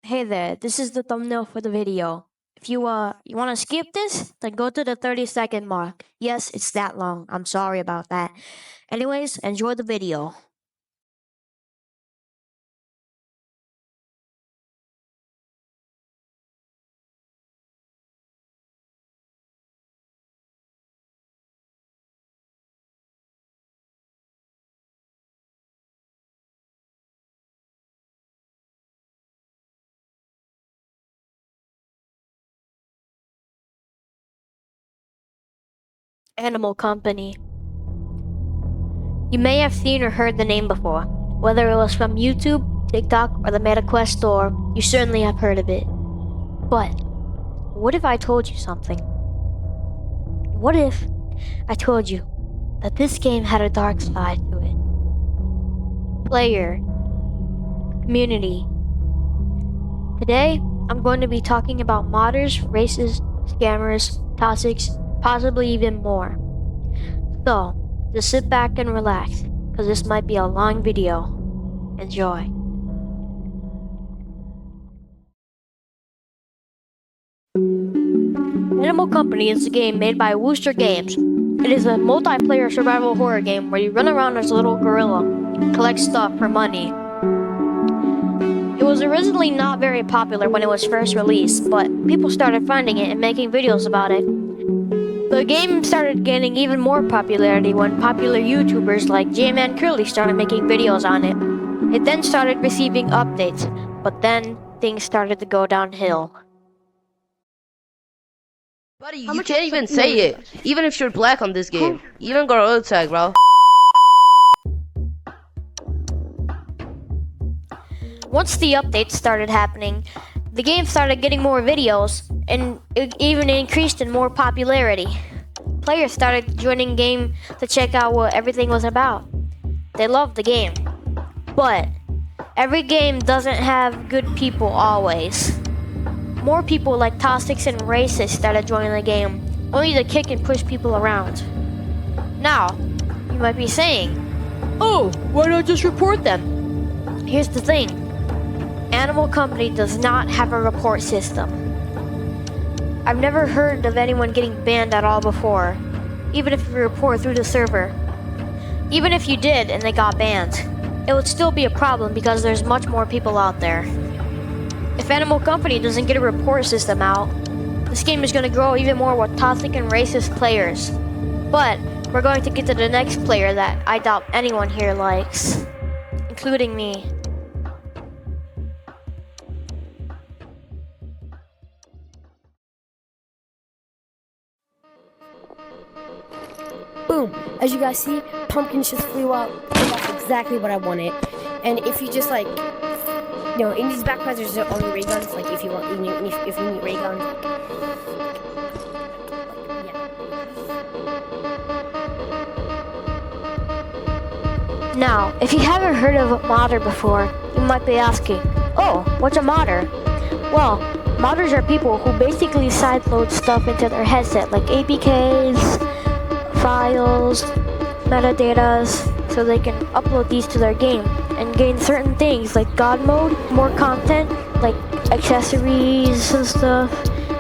Hey there, this is the thumbnail for the video. If you want to skip this, then go to the 30-second mark. Yes, it's that long. I'm sorry about that. Anyways, enjoy the video. Animal Company. You may have seen or heard the name before. Whether it was from YouTube, TikTok, or the MetaQuest store, you certainly have heard of it. But, what if I told you something? What if I told you that this game had a dark side to it? Player. Community. Today, I'm going to be talking about modders, racists, scammers, toxics, possibly even more. So, just sit back and relax, because this might be a long video. Enjoy. Animal Company is a game made by Wooster Games. It is a multiplayer survival horror game where you run around as a little gorilla and collect stuff for money. It was originally not very popular when it was first released, but people started finding it and making videos about it. The game started gaining even more popularity when popular YouTubers like J-Man Curly started making videos on it. It then started receiving updates, but then things started to go downhill. Buddy, you can't even say it, even if you're black on this game. Even Gorilla Tag, bro. Once the updates started happening, the game started getting more videos, and it even increased in more popularity. Players started joining the game to check out what everything was about. They loved the game. But every game doesn't have good people always. More people like toxics and racists started joining the game, only to kick and push people around. Now, you might be saying, "Oh, why not just report them?" Here's the thing. Animal Company does not have a report system. I've never heard of anyone getting banned at all before, even if you report through the server. Even if you did and they got banned, it would still be a problem because there's much more people out there. If Animal Company doesn't get a report system out, this game is going to grow even more with toxic and racist players. But we're going to get to the next player that I doubt anyone here likes, including me. Boom! As you guys see, pumpkins just flew out. That's exactly what I wanted. And if you just like, you know, in these backpacks there's only ray guns. Like if you want, if you need ray guns. Now, if you haven't heard of a modder before, you might be asking, "Oh, what's a modder?" Well, modders are people who basically sideload stuff into their headset, like APKs, files, metadatas, so they can upload these to their game and gain certain things like God mode, more content, like accessories and stuff,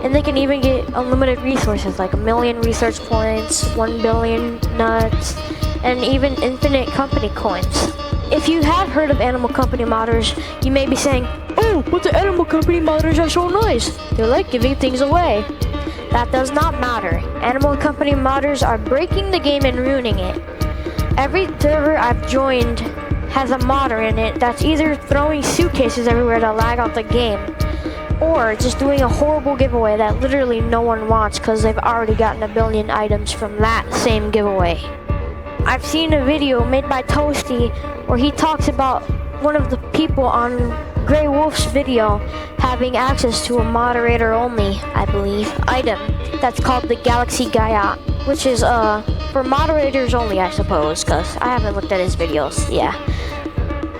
and they can even get unlimited resources like 1,000,000 research points, 1 billion nuts, and even infinite company coins. If you have heard of Animal Company modders, you may be saying, "Oh, but the Animal Company modders are so nice. They like giving things away." That does not matter. Animal Company modders are breaking the game and ruining it. Every server I've joined has a modder in it that's either throwing suitcases everywhere to lag out the game, or just doing a horrible giveaway that literally no one wants because they've already gotten 1 billion items from that same giveaway. I've seen a video made by Toasty where he talks about one of the people on Grey Wolf's video having access to a moderator only, I believe, item that's called the Galaxy Gaia, which is for moderators only, I suppose, because I haven't looked at his videos, yeah.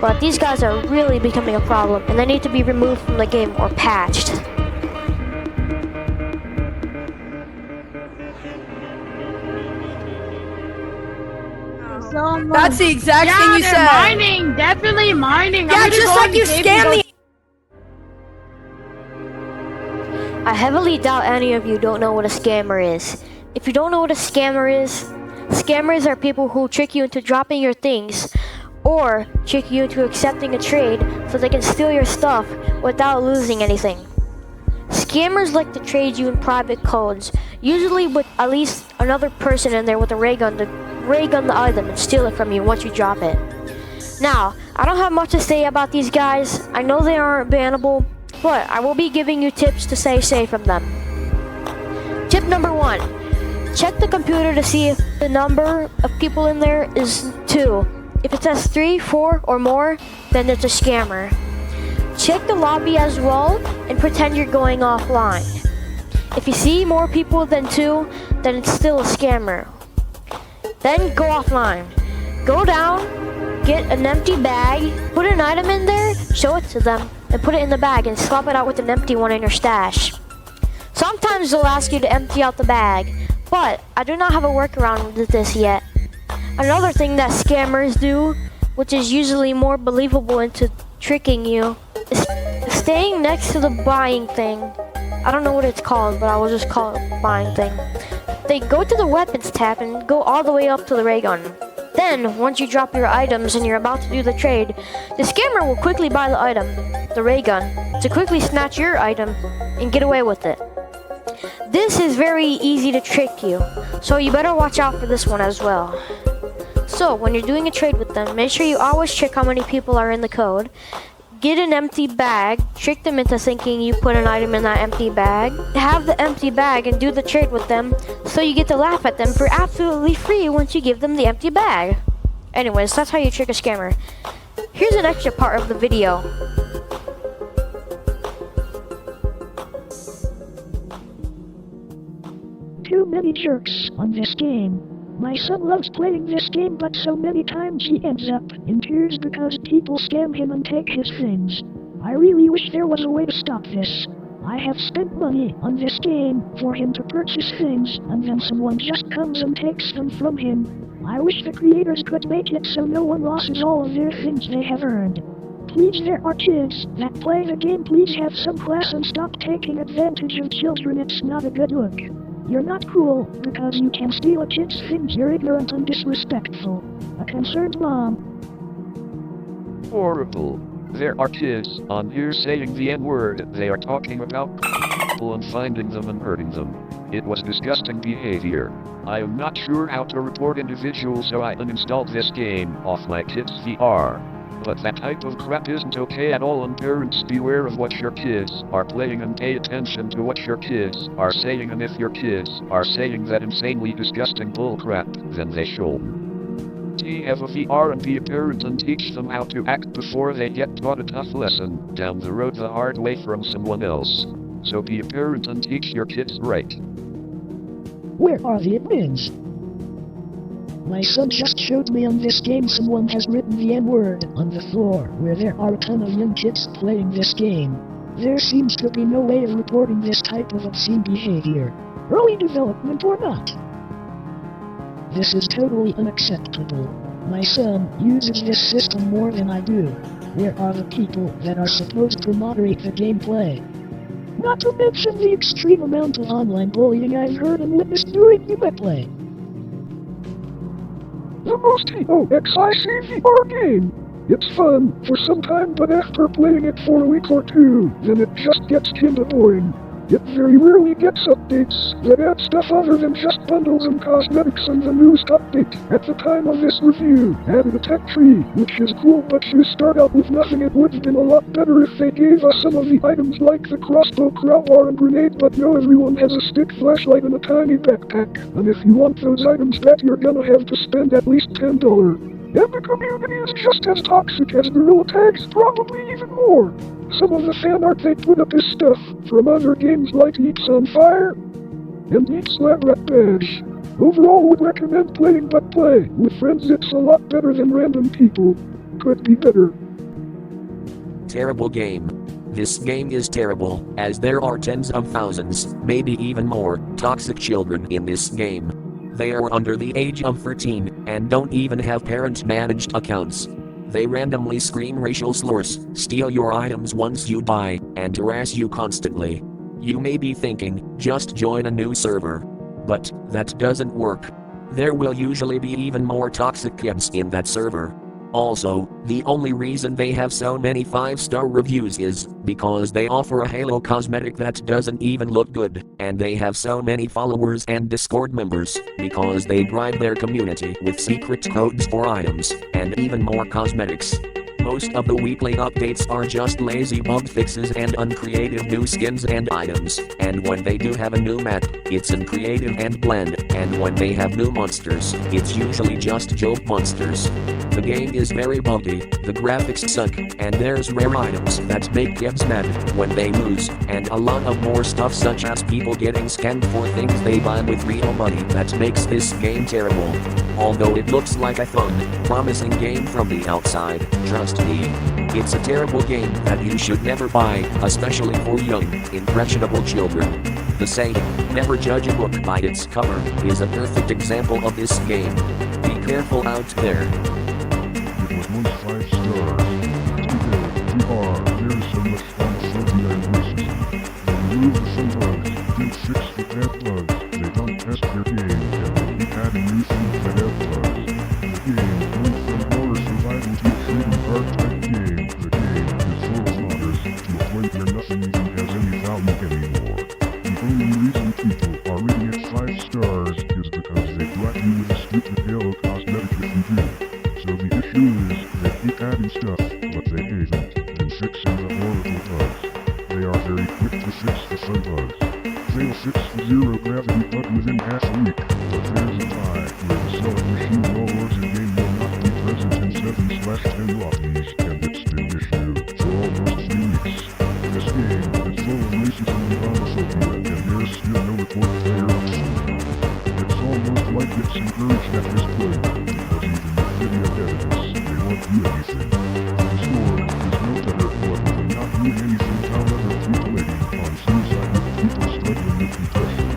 But these guys are really becoming a problem, and they need to be removed from the game or patched. That's the exact thing you said. Mining, definitely mining. Yeah, just like you scammed me. I heavily doubt any of you don't know what a scammer is. If you don't know what a scammer is, scammers are people who trick you into dropping your things or trick you into accepting a trade so they can steal your stuff without losing anything. Scammers like to trade you in private codes, usually with at least another person in there with a ray gun to ray gun the item and steal it from you once you drop it. Now, I don't have much to say about these guys. I know they aren't bannable, but I will be giving you tips to stay safe from them. Tip number 1. Check the computer to see if the number of people in there is 2. If it says 3, 4, or more, then it's a scammer. Check the lobby as well and pretend you're going offline. If you see more people than 2, then it's still a scammer. Then go offline. Go down, get an empty bag, put an item in there, show it to them, and put it in the bag and swap it out with an empty one in your stash. Sometimes they'll ask you to empty out the bag, but I do not have a workaround with this yet. Another thing that scammers do, which is usually more believable into tricking you, is staying next to the buying thing. I don't know what it's called, but I will just call it buying thing. They go to the weapons tab and go all the way up to the ray gun. Then, once you drop your items and you're about to do the trade, the scammer will quickly buy the item, the ray gun, to quickly snatch your item and get away with it. This is very easy to trick you, so you better watch out for this one as well. So, when you're doing a trade with them, make sure you always check how many people are in the code. Get an empty bag, trick them into thinking you put an item in that empty bag. Have the empty bag and do the trade with them, so you get to laugh at them for absolutely free once you give them the empty bag. Anyways, that's how you trick a scammer. Here's an extra part of the video. Too many jerks on this game. My son loves playing this game, but so many times he ends up in tears because people scam him and take his things. I really wish there was a way to stop this. I have spent money on this game for him to purchase things, and then someone just comes and takes them from him. I wish the creators could make it so no one loses all of their things they have earned. Please, there are kids that play the game. Please have some class and stop taking advantage of children. It's not a good look. You're not cool because you can steal a kid's things. You're ignorant and disrespectful. A concerned mom. Horrible. There are kids on here saying the N-word. They are talking about people and finding them and hurting them. It was disgusting behavior. I am not sure how to report individuals, so I uninstalled this game off my kid's VR. But that type of crap isn't okay at all, and parents, beware of what your kids are playing and pay attention to what your kids are saying, and if your kids are saying that insanely disgusting bullcrap, then they should have a VR and be a parent and teach them how to act before they get taught a tough lesson down the road the hard way from someone else. So be a parent and teach your kids right. Where are the admins? My son just showed me on this game someone has written the N-word on the floor where there are a ton of young kids playing this game. There seems to be no way of reporting this type of obscene behavior. Early development or not. This is totally unacceptable. My son uses this system more than I do. Where are the people that are supposed to moderate the gameplay? Not to mention the extreme amount of online bullying I've heard and witnessed during the play. The most EOXICVR game. It's fun for some time, but after playing it for a week or two, then it just gets kinda boring. It very rarely gets updates that add stuff other than just bundles and cosmetics, and the newest update at the time of this review added a tech tree, which is cool, but you start out with nothing. It would have been a lot better if they gave us some of the items like the crossbow, crowbar, and grenade, but no, everyone has a stick, flashlight, and a tiny backpack. And if you want those items back, you're gonna have to spend at least $10. And the community is just as toxic as Gorilla Tags, probably even more. Some of the fan art they put up is stuff from other games like Eats on Fire and Eats Lab Rat Bash. Overall, would recommend playing, but play with friends. It's a lot better than random people. Could be better. Terrible game. This game is terrible, as there are tens of thousands, maybe even more, toxic children in this game. They are under the age of 13, and don't even have parent-managed accounts. They randomly scream racial slurs, steal your items once you buy, and harass you constantly. You may be thinking, just join a new server. But that doesn't work. There will usually be even more toxic kids in that server. Also, the only reason they have so many 5-star reviews is because they offer a Halo cosmetic that doesn't even look good, and they have so many followers and Discord members because they bribe their community with secret codes for items and even more cosmetics. Most of the weekly updates are just lazy bug fixes and uncreative new skins and items, and when they do have a new map, it's uncreative and bland, and when they have new monsters, it's usually just joke monsters. The game is very buggy, the graphics suck, and there's rare items that make kids mad when they lose, and a lot of more stuff such as people getting scammed for things they buy with real money that makes this game terrible. Although it looks like a fun, promising game from the outside, trust me, it's a terrible game that you should never buy, especially for young, impressionable children. The saying, never judge a book by its cover, is a perfect example of this game. Be careful out there. It was once 5 stars. Today, there's so much homophobia and racism. They remove the fun bugs, did fix the bad bugs, they don't test their game, and they keep adding new things that have bugs. The game went from horror survival to a freedom card type game. The game is full of modders, to a point where nothing even has any value anymore. The only reason people are rating it 5 stars is because they bribe you with a stupid Halo cosmetic if you do. So the issue is, they keep adding stuff, but they haven't been fixing the horrible bugs. They are very quick to fix the fun bugs. They'll fix the zero gravity bug within half a week, but there's a tie where the selling machine wars in game will not be present in 7/10 lobbies, and it's been issued for almost 3 weeks. This game is full of racism and homophobia, and there's still no report player option. It's almost like it's encouraged at this point, because even with video evidence, they won't do anything. The score is no better, but for not doing anything found other people waiting on suicide with people struggling with depression.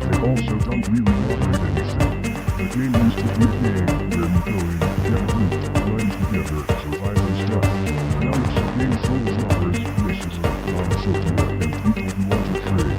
They also don't really moderate anything. The game used to be a game where you go in, get a group, blend together, survive and stuff. Now it's a game full of robbers, racism, homophobia, and people who want to trade.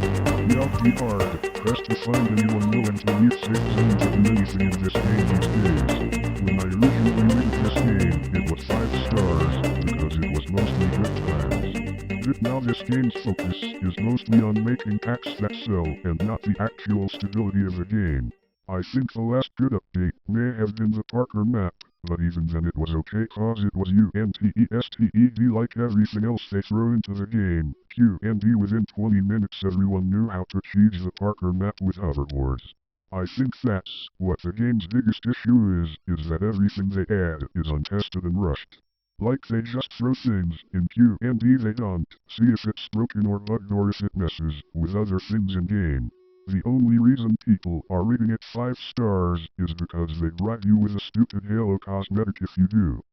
Y'all be hard, pressed to find anyone willing to leave safe zone to do anything in this game these days. When I originally rated this game, it was 5 stars, because it was mostly good times. But now this game's focus is mostly on making packs that sell and not the actual stability of the game. I think the last good update may have been the Parker map, but even then it was okay cause it was UNTESTED like everything else they throw into the game. QND within 20 minutes everyone knew how to cheese the Parker map with hoverboards. I think that's what the game's biggest issue is that everything they add is untested and rushed. Like they just throw things in QND they don't see if it's broken or bugged or if it messes with other things in game. The only reason people are rating it 5 stars is because they bribe you with a stupid Halo cosmetic if you do.